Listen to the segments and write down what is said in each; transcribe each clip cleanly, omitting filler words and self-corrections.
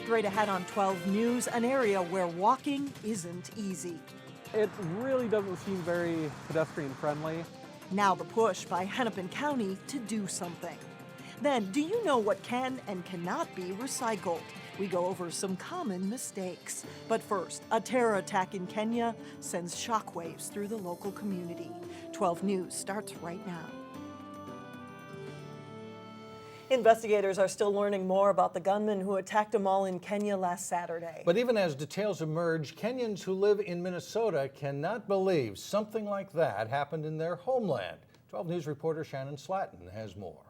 Straight ahead on 12 News, an area where walking isn't easy. It really doesn't seem very pedestrian friendly. Now the push by Hennepin County to do something. Then, do you know what can and cannot be recycled? We go over some common mistakes. But first, a terror attack in Kenya sends shockwaves through the local community. 12 News starts right now. Investigators are still learning more about the gunman who attacked a mall in Kenya last Saturday. But even as details emerge, Kenyans who live in Minnesota cannot believe something like that happened in their homeland. 12 News reporter Shannon Slatton has more.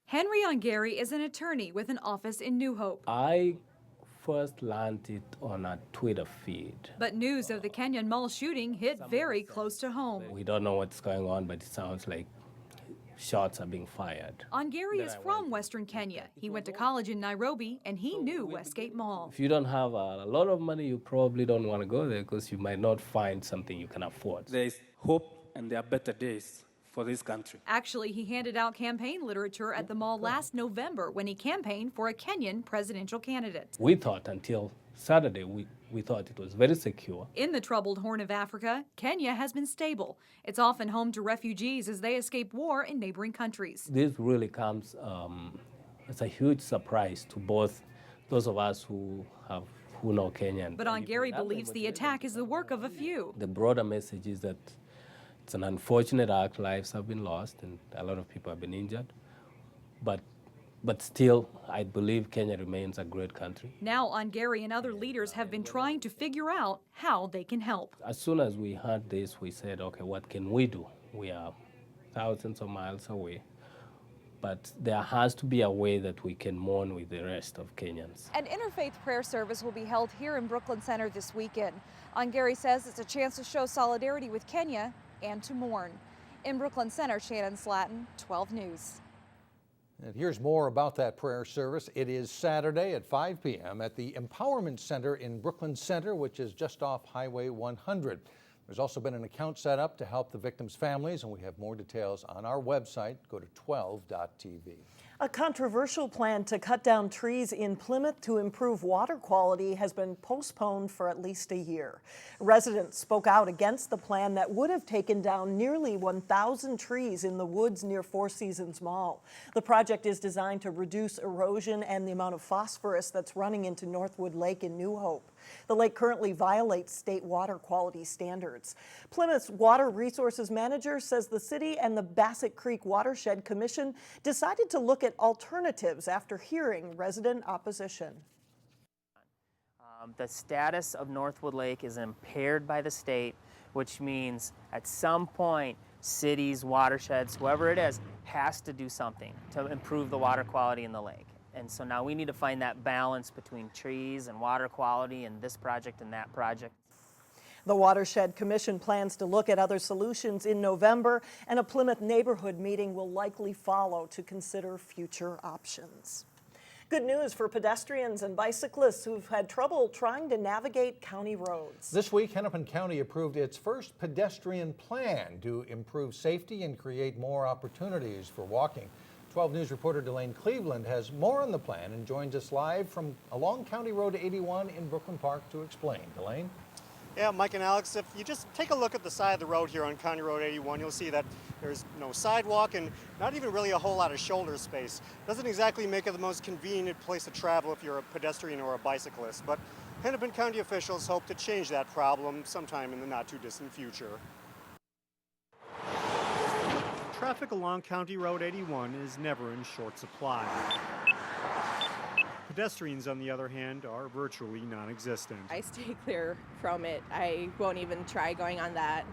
Henry Ongeri is an attorney with an office in New Hope. I first learned it on a Twitter feed. But news of the Kenyan mall shooting hit very close to home. We don't know what's going on, but it sounds like shots are being fired. Ongeri is from Western Kenya. He went to college in Nairobi, and he knew Westgate Mall. If you don't have a lot of money, you probably don't want to go there because you might not find something you can afford. There is hope and there are better days for this country. Actually, he handed out campaign literature at the mall last November when he campaigned for a Kenyan presidential candidate. We thought until Saturday, we thought it was very secure. In the troubled Horn of Africa, Kenya has been stable. It's often home to refugees as they escape war in neighboring countries. This really comes as a huge surprise to both those of us who know Kenya. But Ongeri believes the attack is the work of a few. The broader message is that it's an unfortunate act. Lives have been lost and a lot of people have been injured. But still, I believe Kenya remains a great country. Now, Ongeri and other leaders have been trying to figure out how they can help. As soon as we heard this, we said, okay, what can we do? We are thousands of miles away. But there has to be a way that we can mourn with the rest of Kenyans. An interfaith prayer service will be held here in Brooklyn Center this weekend. Ongeri says it's a chance to show solidarity with Kenya and to mourn. In Brooklyn Center, Shannon Slatton, 12 News. And here's more about that prayer service. It is Saturday at 5 p.m. at the Empowerment Center in Brooklyn Center, which is just off Highway 100. There's also been an account set up to help the victims' families, and we have more details on our website. Go to 12.tv. A controversial plan to cut down trees in Plymouth to improve water quality has been postponed for at least a year. Residents spoke out against the plan that would have taken down nearly 1,000 trees in the woods near Four Seasons Mall. The project is designed to reduce erosion and the amount of phosphorus that's running into Northwood Lake in New Hope. The lake currently violates state water quality standards. Plymouth's Water Resources Manager says the city and the Bassett Creek Watershed Commission decided to look at alternatives after hearing resident opposition. The status of Northwood Lake is impaired by the state, which means at some point cities, watersheds, whoever it is, has to do something to improve the water quality in the lake. And so now we need to find that balance between trees and water quality and this project and that project. The Watershed Commission plans to look at other solutions in November, and a Plymouth neighborhood meeting will likely follow to consider future options. Good news for pedestrians and bicyclists who've had trouble trying to navigate county roads. This week, Hennepin County approved its first pedestrian plan to improve safety and create more opportunities for walking. 12 News reporter Delane Cleveland has more on the plan and joins us live from along County Road 81 in Brooklyn Park to explain. Delane? Yeah, Mike and Alex, if you just take a look at the side of the road here on County Road 81, you'll see that there's no sidewalk and not even really a whole lot of shoulder space. Doesn't exactly make it the most convenient place to travel if you're a pedestrian or a bicyclist, but Hennepin County officials hope to change that problem sometime in the not too distant future. Traffic along County Road 81 is never in short supply. Pedestrians, on the other hand, are virtually non-existent. I stay clear from it. I won't even try going on that.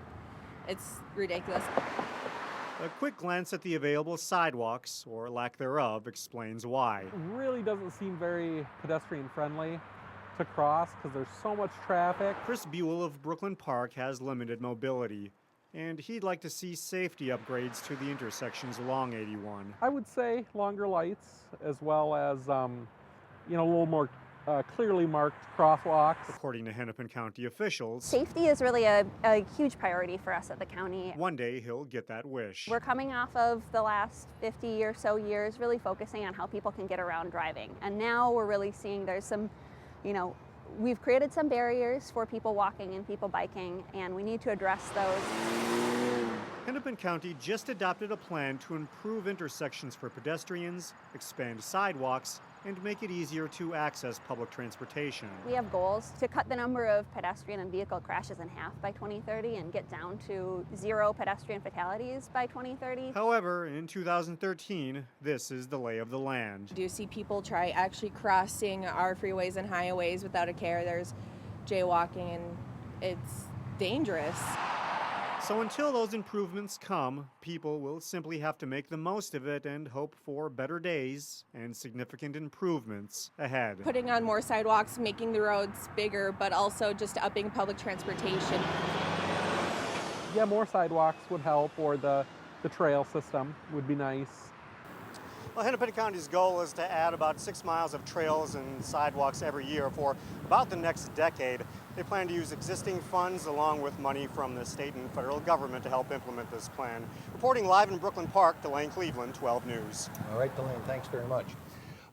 It's ridiculous. A quick glance at the available sidewalks, or lack thereof, explains why. It really doesn't seem very pedestrian friendly to cross because there's so much traffic. Chris Buell of Brooklyn Park has limited mobility, and he'd like to see safety upgrades to the intersections along 81. I would say longer lights as well as a little more clearly marked crosswalks. According to Hennepin County officials, safety is really a huge priority for us at the county. one day he'll get that wish. We're coming off of the last 50 or so years really focusing on how people can get around driving. And now we're really seeing there's some, we've created some barriers for people walking and people biking, and we need to address those. Hennepin County just adopted a plan to improve intersections for pedestrians, expand sidewalks, and make it easier to access public transportation. We have goals to cut the number of pedestrian and vehicle crashes in half by 2030 and get down to 0 pedestrian fatalities by 2030. However, in 2013, this is the lay of the land. I do see people try actually crossing our freeways and highways without a care. There's jaywalking, and it's dangerous. So until those improvements come, people will simply have to make the most of it and hope for better days and significant improvements ahead. Putting on more sidewalks, making the roads bigger, but also just upping public transportation. Yeah, more sidewalks would help, or the trail system would be nice. Well, Hennepin County's goal is to add about 6 miles of trails and sidewalks every year for about the next decade. They plan to use existing funds along with money from the state and federal government to help implement this plan. Reporting live in Brooklyn Park, Delane Cleveland, 12 News. All right, Delane, thanks very much.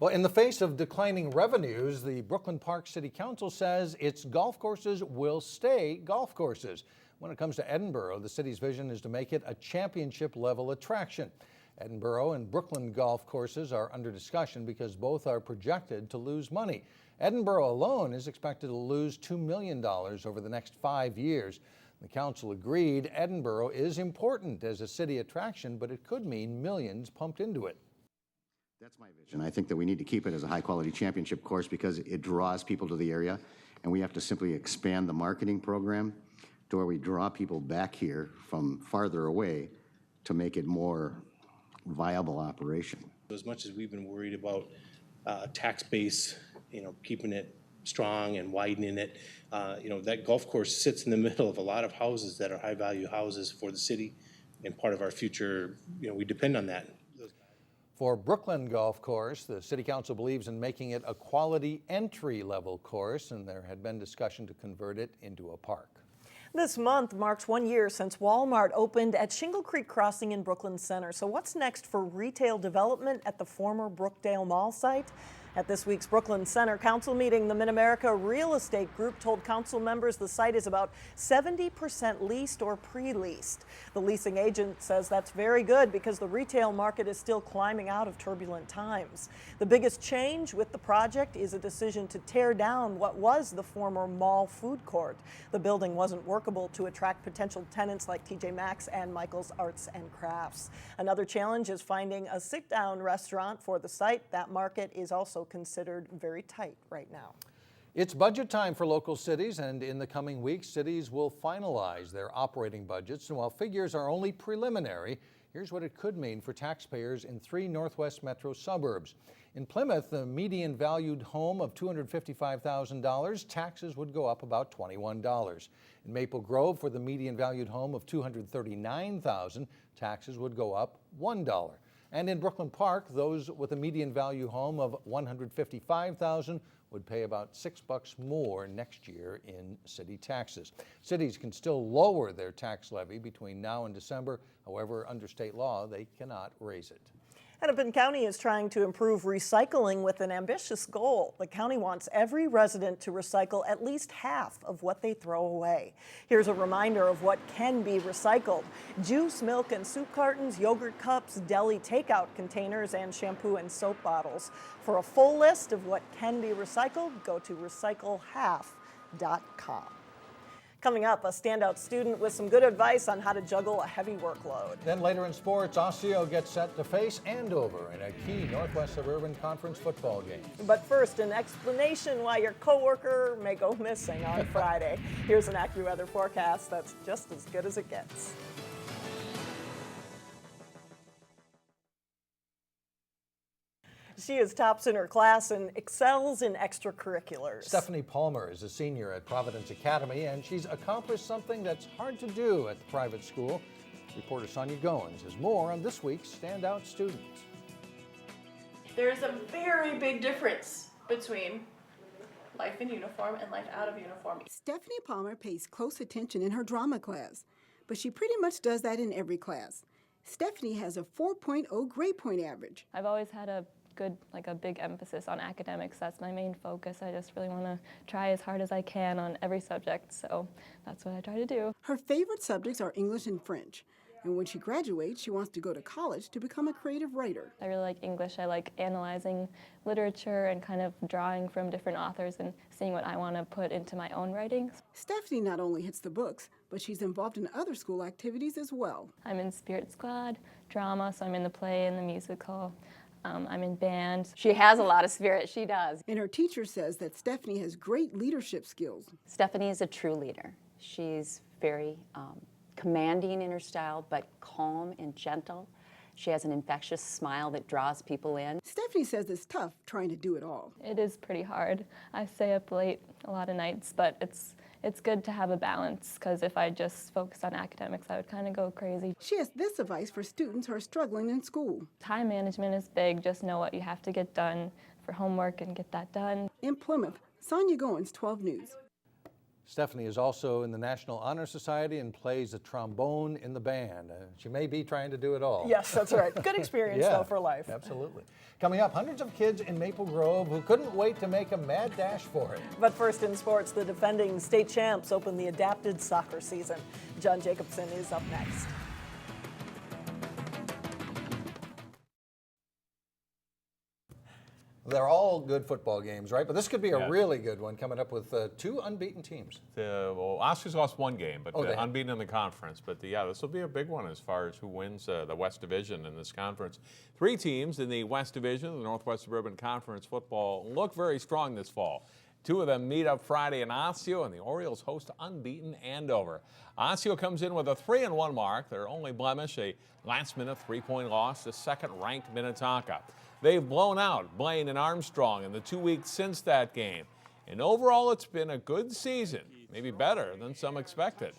Well, in the face of declining revenues, the Brooklyn Park City Council says its golf courses will stay golf courses. When it comes to Edinburgh, the city's vision is to make it a championship-level attraction. Edinburgh and Brooklyn golf courses are under discussion because both are projected to lose money. Edinburgh alone is expected to lose $2 million over the next 5 years. The council agreed Edinburgh is important as a city attraction, but it could mean millions pumped into it. That's my vision. I think that we need to keep it as a high-quality championship course because it draws people to the area, and we have to simply expand the marketing program to where we draw people back here from farther away to make it more viable operation. As much as we've been worried about tax base, keeping it strong and widening it, that golf course sits in the middle of a lot of houses that are high-value houses for the city, and part of our future, we depend on that. For Brooklyn Golf Course, the City Council believes in making it a quality entry-level course, and there had been discussion to convert it into a park. This month marks 1 year since Walmart opened at Shingle Creek Crossing in Brooklyn Center. So what's next for retail development at the former Brookdale Mall site? At this week's Brooklyn Center Council meeting, the Mid-America Real Estate Group told council members the site is about 70% leased or pre-leased. The leasing agent says that's very good because the retail market is still climbing out of turbulent times. The biggest change with the project is a decision to tear down what was the former mall food court. The building wasn't workable to attract potential tenants like TJ Maxx and Michael's Arts and Crafts. Another challenge is finding a sit-down restaurant for the site. That market is also considered very tight right now. It's budget time for local cities, and in the coming weeks, cities will finalize their operating budgets. And while figures are only preliminary, here's what it could mean for taxpayers in 3 Northwest metro suburbs. In Plymouth, the median valued home of $255,000, taxes would go up about $21. In Maple Grove, for the median valued home of $239,000, taxes would go up $1. And in Brooklyn Park, those with a median value home of $155,000 would pay about $6 more next year in city taxes. Cities can still lower their tax levy between now and December. However, under state law, they cannot raise it. Hennepin County is trying to improve recycling with an ambitious goal. The county wants every resident to recycle at least half of what they throw away. Here's a reminder of what can be recycled: juice, milk and soup cartons, yogurt cups, deli takeout containers, and shampoo and soap bottles. For a full list of what can be recycled, go to recyclehalf.com. Coming up, a standout student with some good advice on how to juggle a heavy workload. Then later in sports, Osseo gets set to face Andover in a key Northwest Suburban Conference football game. But first, an explanation why your coworker may go missing on Friday. Here's an AccuWeather forecast that's just as good as it gets. She is tops in her class and excels in extracurriculars. Stephanie Palmer is a senior at Providence Academy, and she's accomplished something that's hard to do at the private school. Reporter Sonia Goins has more on this week's Standout Student. There's a very big difference between life in uniform and life out of uniform. Stephanie Palmer pays close attention in her drama class, but she pretty much does that in every class. Stephanie has a 4.0 grade point average. I've always had a big emphasis on academics. That's my main focus. I just really want to try as hard as I can on every subject, so that's what I try to do. Her favorite subjects are English and French. And when she graduates, she wants to go to college to become a creative writer. I really like English. I like analyzing literature and kind of drawing from different authors and seeing what I want to put into my own writings. Stephanie not only hits the books, but she's involved in other school activities as well. I'm in Spirit Squad, drama, so I'm in the play and the musical. I'm in band. She has a lot of spirit, she does. And her teacher says that Stephanie has great leadership skills. Stephanie is a true leader. She's very commanding in her style, but calm and gentle. She has an infectious smile that draws people in. Stephanie says it's tough trying to do it all. It is pretty hard. I stay up late a lot of nights, but it's good to have a balance, because if I just focused on academics, I would kind of go crazy. She has this advice for students who are struggling in school. Time management is big. Just know what you have to get done for homework and get that done. In Plymouth, Sonia Goins, 12 News. Stephanie is also in the National Honor Society and plays the trombone in the band. She may be trying to do it all. Yes, that's right. Good experience, though, for life. Absolutely. Coming up, hundreds of kids in Maple Grove who couldn't wait to make a mad dash for it. But first in sports, the defending state champs open the adapted soccer season. John Jacobson is up next. They're all good football games, right? But this could be a really good one, coming up with two unbeaten teams. Osceo's lost one game, but they unbeaten in the conference. But this will be a big one as far as who wins the West Division in this conference. 3 teams in the West Division, the Northwest Suburban Conference football, look very strong this fall. 2 of them meet up Friday in Osseo, and the Orioles host unbeaten Andover. Osseo comes in with a 3-1 mark. Their only blemish, a last-minute 3-point loss to second-ranked Minnetonka. They've blown out Blaine and Armstrong in the 2 weeks since that game. And overall, it's been a good season, maybe better than some expected.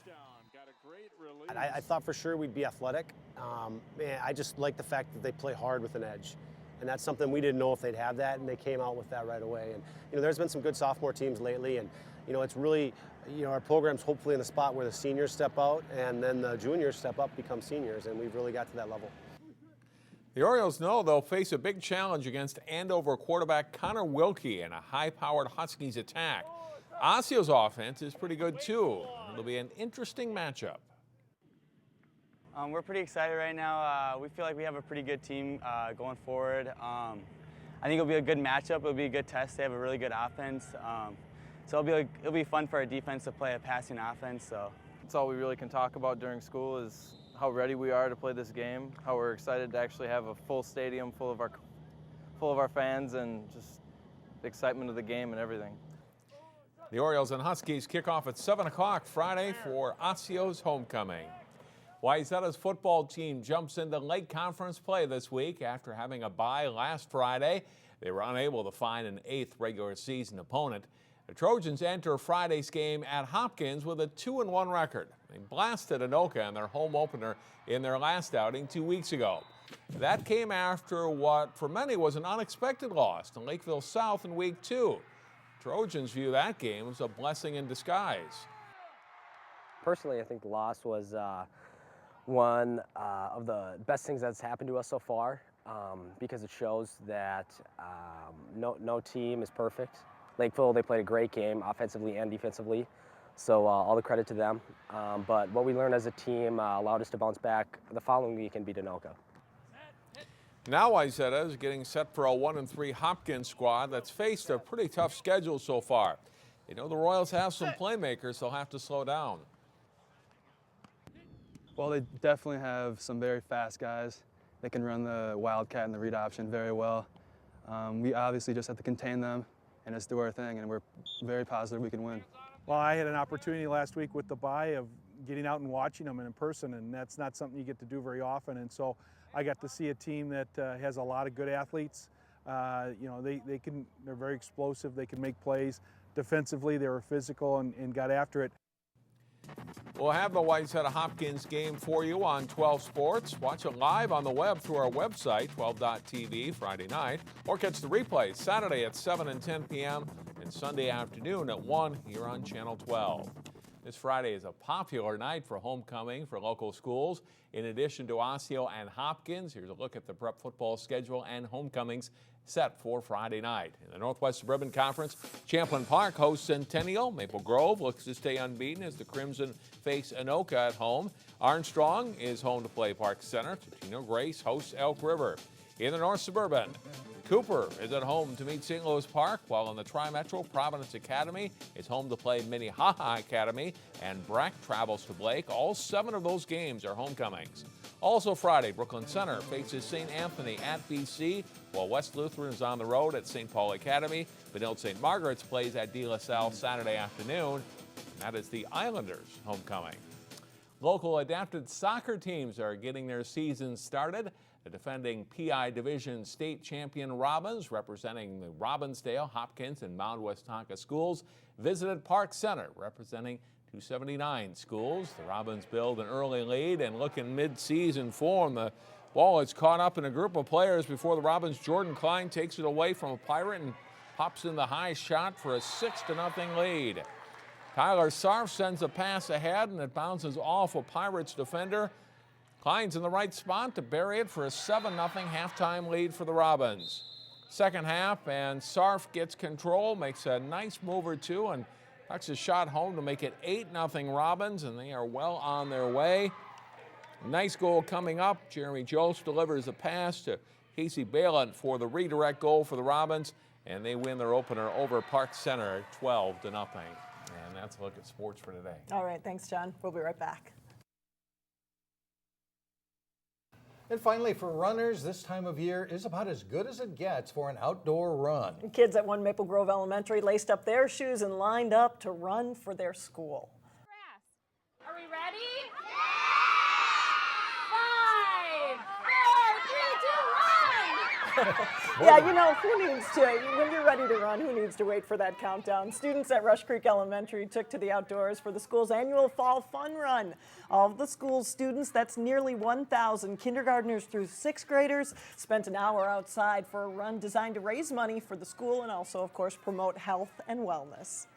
I thought for sure we'd be athletic. I just like the fact that they play hard with an edge. And that's something we didn't know if they'd have that, and they came out with that right away. And there's been some good sophomore teams lately, and it's really, our program's hopefully in the spot where the seniors step out and then the juniors step up, become seniors, and we've really got to that level. The Orioles know they'll face a big challenge against Andover quarterback Connor Wilkie and a high-powered Huskies attack. Osceo's offense is pretty good too. It'll be an interesting matchup. We're pretty excited right now. We feel like we have a pretty good team going forward. I think it'll be a good matchup. It'll be a good test. They have a really good offense. So it'll be fun for our defense to play a passing offense. So that's all we really can talk about during school is how ready we are to play this game, how we're excited to actually have a full stadium full of our fans, and just the excitement of the game and everything. The Orioles and Huskies kick off at 7 o'clock Friday for Osceo's homecoming. Wayzata's football team jumps into late conference play this week after having a bye last Friday. They were unable to find an 8th regular season opponent. The Trojans enter Friday's game at Hopkins with a 2-1 record. They blasted Anoka in their home opener in their last outing 2 weeks ago. That came after what for many was an unexpected loss to Lakeville South in week 2. Trojans view that game as a blessing in disguise. Personally, I think the loss was one of the best things that's happened to us so far because it shows that no team is perfect. Lakeville, they played a great game offensively and defensively, so all the credit to them. But what we learned as a team allowed us to bounce back the following week and beat Anoka. Now Wayzata is getting set for a 1-3 Hopkins squad that's faced a pretty tough schedule so far. The Royals have some playmakers they'll have to slow down. Well, they definitely have some very fast guys. They can run the wildcat and the read option very well. We obviously just have to contain them and just do our thing, and we're very positive we can win. Well, I had an opportunity last week with the bye of getting out and watching them in person, and that's not something you get to do very often. And so I got to see a team that has a lot of good athletes. They're very explosive. They can make plays. Defensively, they were physical and got after it. We'll have the Wayzata-Hopkins game for you on 12 Sports. Watch it live on the web through our website, 12.tv, Friday night, or catch the replay Saturday at 7 and 10 p.m. and Sunday afternoon at 1 here on Channel 12. This Friday is a popular night for homecoming for local schools. In addition to Osseo and Hopkins, here's a look at the prep football schedule and homecomings set for Friday night. In the Northwest Suburban Conference, Champlain Park hosts Centennial. Maple Grove looks to stay unbeaten as the Crimson face Anoka at home. Armstrong is home to play Park Center. Totino Grace hosts Elk River. In the North Suburban, Cooper is at home to meet St. Louis Park, while in the Tri-Metro, Providence Academy is home to play Minnehaha Academy, and Breck travels to Blake. All 7 of those games are homecomings. Also Friday, Brooklyn Center faces St. Anthony at BC, while West Lutheran is on the road at St. Paul Academy. Benilde St. Margaret's plays at De La Salle Saturday afternoon. That is the Islanders' homecoming. Local adapted soccer teams are getting their season started. The defending PI Division state champion Robins, representing the Robbinsdale, Hopkins, and Mound Westonka schools, visited Park Center, representing 279 schools. The Robins build an early lead and look in mid-season form. The ball is caught up in a group of players before the Robins' Jordan Klein takes it away from a Pirate and pops in the high shot for a 6-0 lead. Tyler Sarf sends a pass ahead, and it bounces off a Pirates defender. Klein's in the right spot to bury it for a 7-0 halftime lead for the Robins. Second half, and Sarf gets control, makes a nice move or two, and tucks a shot home to make it 8-0 Robins, and they are well on their way. Nice goal coming up. Jeremy Jost delivers a pass to Casey Balin for the redirect goal for the Robins, and they win their opener over Park Center 12-0. And that's a look at sports for today. All right, thanks, John. We'll be right back. And finally, for runners, this time of year is about as good as it gets for an outdoor run. Kids at One Maple Grove Elementary laced up their shoes and lined up to run for their school. Are we ready? 5, 4, 3, 2, 1! Yeah, you know, when you're ready to run, who needs to wait for that countdown? Students at Rush Creek Elementary took to the outdoors for the school's annual Fall Fun Run. All of the school's students, that's nearly 1,000 kindergartners through 6th graders, spent an hour outside for a run designed to raise money for the school and also, of course, promote health and wellness.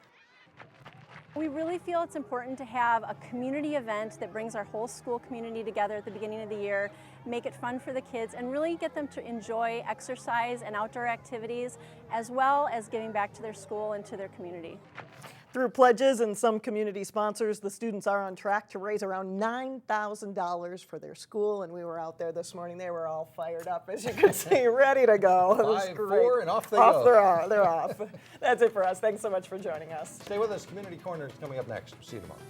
We really feel it's important to have a community event that brings our whole school community together at the beginning of the year, make it fun for the kids, and really get them to enjoy exercise and outdoor activities, as well as giving back to their school and to their community. Through pledges and some community sponsors, the students are on track to raise around $9,000 for their school, and we were out there this morning. They were all fired up, as you can see, ready to go. It was 5, great. 4, and off they go. They're off. That's it for us. Thanks so much for joining us. Stay with us. Community Corner is coming up next. See you tomorrow.